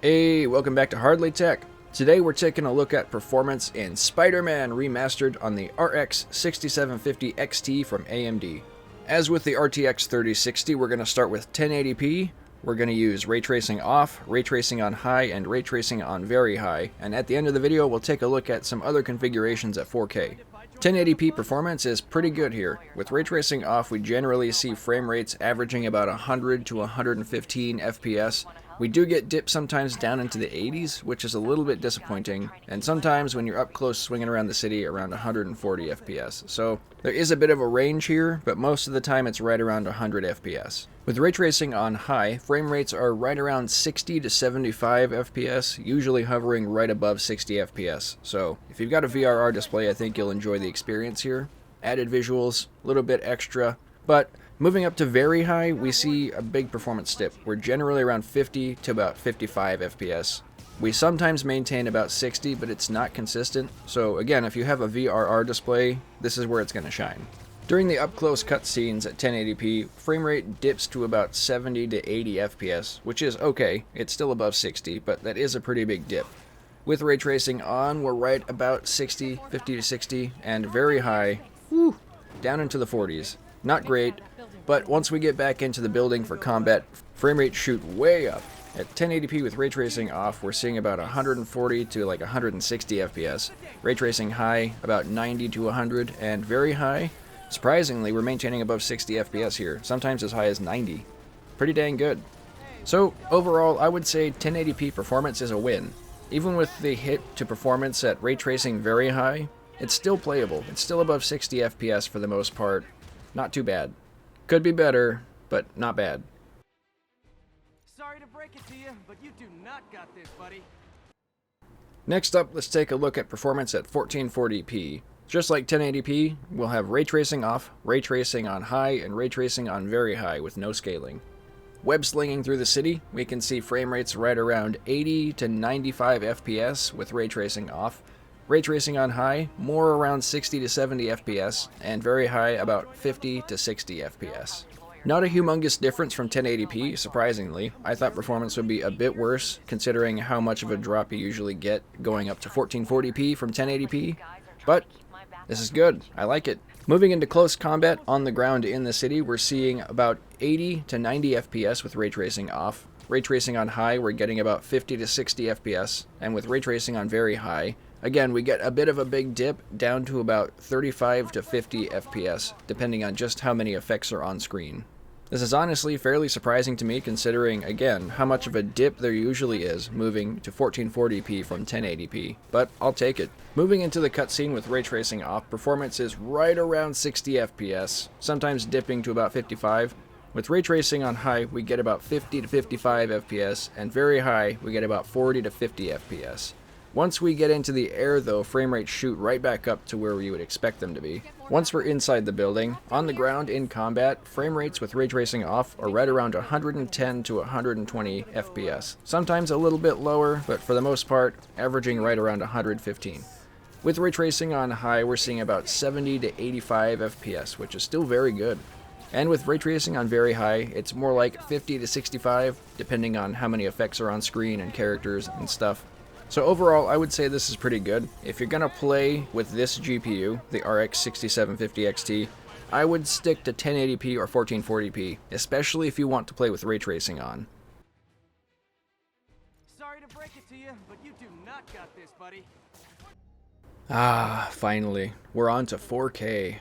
Hey, welcome back to Hardly Tech. Today we're taking a look at performance in Spider-Man Remastered on the RX 6750 XT from AMD. As with the RTX 3060, we're going to start with 1080p. We're going to use ray tracing off, ray tracing on high, and ray tracing on very high. And at the end of the video, we'll take a look at some other configurations at 4K. 1080p performance is pretty good here. With ray tracing off, we generally see frame rates averaging about 100 to 115 FPS. We do get dips sometimes down into the 80s, which is a little bit disappointing, and sometimes when you're up close swinging around the city around 140 FPS. So there is a bit of a range here, but most of the time it's right around 100 FPS. With ray tracing on high, frame rates are right around 60 to 75 FPS, usually hovering right above 60 FPS. So if you've got a VRR display, I think you'll enjoy the experience here. Added visuals, a little bit extra, but moving up to very high, we see a big performance dip. We're generally around 50 to about 55 FPS. We sometimes maintain about 60, but it's not consistent. So again, if you have a VRR display, this is where it's going to shine. During the up-close cutscenes at 1080p, frame rate dips to about 70 to 80 FPS, which is okay. It's still above 60, but that is a pretty big dip. With ray tracing on, we're right about 60, 50 to 60, and very high, down into the 40s. Not great, but once we get back into the building for combat, frame rates shoot way up. At 1080p with ray tracing off, we're seeing about 140 to like 160 FPS. Ray tracing high, about 90 to 100, and very high, surprisingly, we're maintaining above 60 FPS here, sometimes as high as 90. Pretty dang good. So overall, I would say 1080p performance is a win. Even with the hit to performance at ray tracing very high, it's still playable. It's still above 60 FPS for the most part. Not too bad. Could be better, but not bad. Sorry to break it to you, but you do not got this, buddy. Next up, let's take a look at performance at 1440p. Just like 1080p, we'll have ray tracing off, ray tracing on high, and ray tracing on very high with no scaling. Web slinging through the city, we can see frame rates right around 80 to 95 FPS with ray tracing off. Ray tracing on high, more around 60 to 70 FPS, and very high about 50 to 60 FPS. Not a humongous difference from 1080p, surprisingly. I thought performance would be a bit worse, considering how much of a drop you usually get going up to 1440p from 1080p, but this is good. I like it. Moving into close combat on the ground in the city, we're seeing about 80 to 90 FPS with ray tracing off. Ray tracing on high, we're getting about 50 to 60 FPS, and with ray tracing on very high, again, we get a bit of a big dip down to about 35 to 50 FPS, depending on just how many effects are on screen. This is honestly fairly surprising to me considering, again, how much of a dip there usually is moving to 1440p from 1080p, but I'll take it. Moving into the cutscene with ray tracing off, performance is right around 60 FPS, sometimes dipping to about 55. With ray tracing on high, we get about 50 to 55 FPS, and very high, we get about 40 to 50 FPS. Once we get into the air though, frame rates shoot right back up to where you would expect them to be. Once we're inside the building, on the ground in combat, frame rates with ray tracing off are right around 110 to 120 FPS. Sometimes a little bit lower, but for the most part, averaging right around 115. With ray tracing on high, we're seeing about 70 to 85 FPS, which is still very good. And with ray tracing on very high, it's more like 50 to 65, depending on how many effects are on screen and characters and stuff. So overall, I would say this is pretty good. If you're going to play with this GPU, the RX 6750 XT, I would stick to 1080p or 1440p, especially if you want to play with ray tracing on. Sorry to break it to you, but you do not got this, buddy. Ah, finally. We're on to 4K.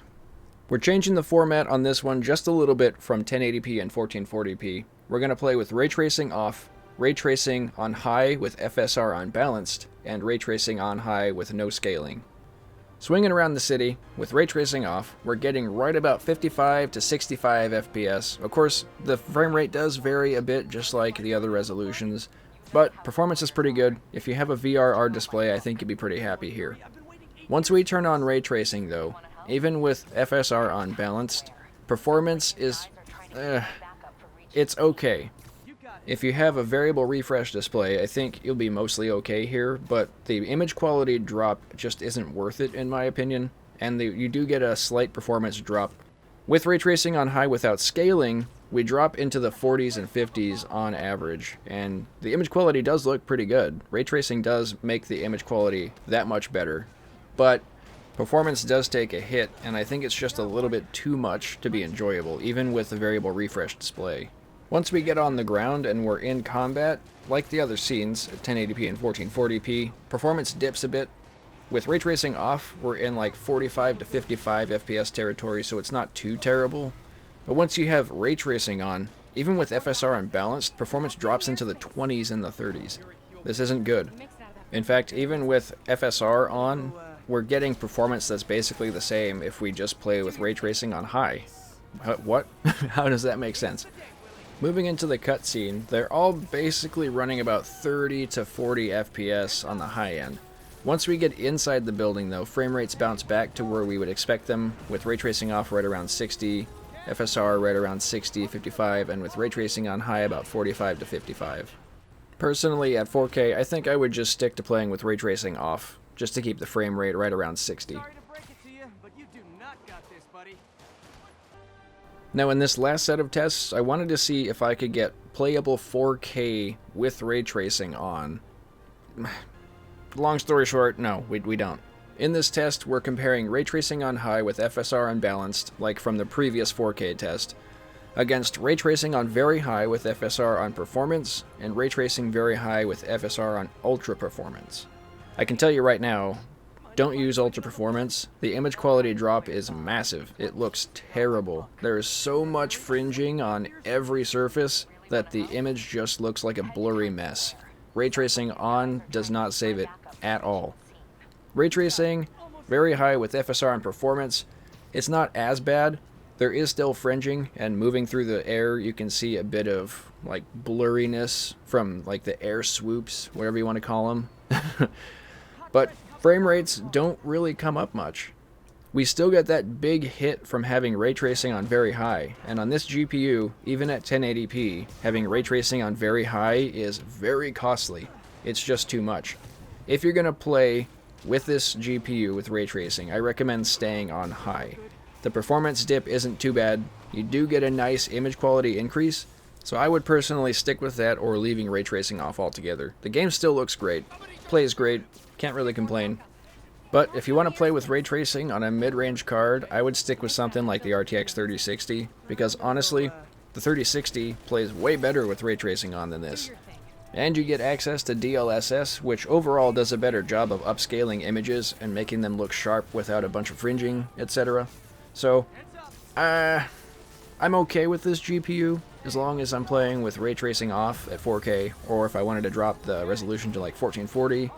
We're changing the format on this one just a little bit from 1080p and 1440p. We're going to play with ray tracing off, ray tracing on high with FSR unbalanced, and ray tracing on high with no scaling. Swinging around the city, with ray tracing off, we're getting right about 55 to 65 FPS. Of course, the frame rate does vary a bit, just like the other resolutions, but performance is pretty good. If you have a VRR display, I think you'd be pretty happy here. Once we turn on ray tracing though, even with FSR unbalanced, performance is, it's okay. If you have a variable refresh display, I think you'll be mostly okay here, but the image quality drop just isn't worth it in my opinion, and you do get a slight performance drop. With ray tracing on high without scaling, we drop into the 40s and 50s on average, and the image quality does look pretty good. Ray tracing does make the image quality that much better, but performance does take a hit, and I think it's just a little bit too much to be enjoyable, even with the variable refresh display. Once we get on the ground and we're in combat, like the other scenes at 1080p and 1440p, performance dips a bit. With ray tracing off, we're in like 45 to 55 FPS territory, so it's not too terrible. But once you have ray tracing on, even with FSR unbalanced, performance drops into the 20s and the 30s. This isn't good. In fact, even with FSR on, we're getting performance that's basically the same if we just play with ray tracing on high. What? How does that make sense? Moving into the cutscene, they're all basically running about 30 to 40 FPS on the high end. Once we get inside the building though, frame rates bounce back to where we would expect them, with ray tracing off right around 60, FSR right around 60, 55, and with ray tracing on high about 45 to 55. Personally, at 4K, I think I would just stick to playing with ray tracing off, just to keep the frame rate right around 60. Sorry to break it to you, but you do not got this, buddy. Now in this last set of tests, I wanted to see if I could get playable 4K with ray tracing on. Long story short, no, we don't. In this test, we're comparing ray tracing on high with FSR unbalanced, like from the previous 4K test, against ray tracing on very high with FSR on performance, and ray tracing very high with FSR on ultra performance. I can tell you right now, don't use ultra performance. The image quality drop is massive. It looks terrible. There is so much fringing on every surface that the image just looks like a blurry mess. Ray tracing on does not save it at all. Ray tracing, very high with FSR and performance. It's not as bad. There is still fringing, and moving through the air you can see a bit of like blurriness from like the air swoops, whatever you want to call them. But frame rates don't really come up much. We still get that big hit from having ray tracing on very high, and on this GPU, even at 1080p, having ray tracing on very high is very costly. It's just too much. If you're going to play with this GPU with ray tracing, I recommend staying on high. The performance dip isn't too bad. You do get a nice image quality increase, so I would personally stick with that or leaving ray tracing off altogether. The game still looks great, plays great, can't really complain. But if you want to play with ray tracing on a mid-range card, I would stick with something like the RTX 3060, because honestly, the 3060 plays way better with ray tracing on than this. And you get access to DLSS, which overall does a better job of upscaling images and making them look sharp without a bunch of fringing, etc. So, I'm okay with this GPU, as long as I'm playing with ray tracing off at 4K, or if I wanted to drop the resolution to like 1440,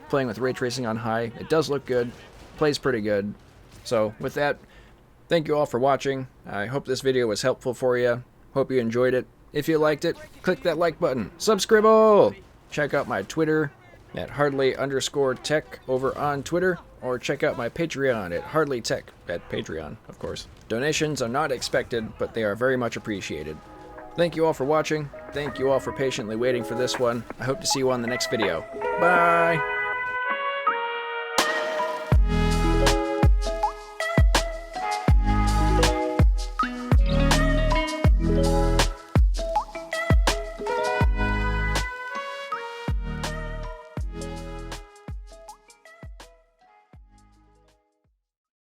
playing with ray tracing on high. It does look good, plays pretty good. So with that, thank you all for watching. I hope this video was helpful for you. Hope you enjoyed it. If you liked it, click that like button. Subscribe! Check out my Twitter at Hardly_Tech over on Twitter, or check out my Patreon at HardlyTech at Patreon, of course. Donations are not expected, but they are very much appreciated. Thank you all for watching. Thank you all for patiently waiting for this one. I hope to see you on the next video. Bye!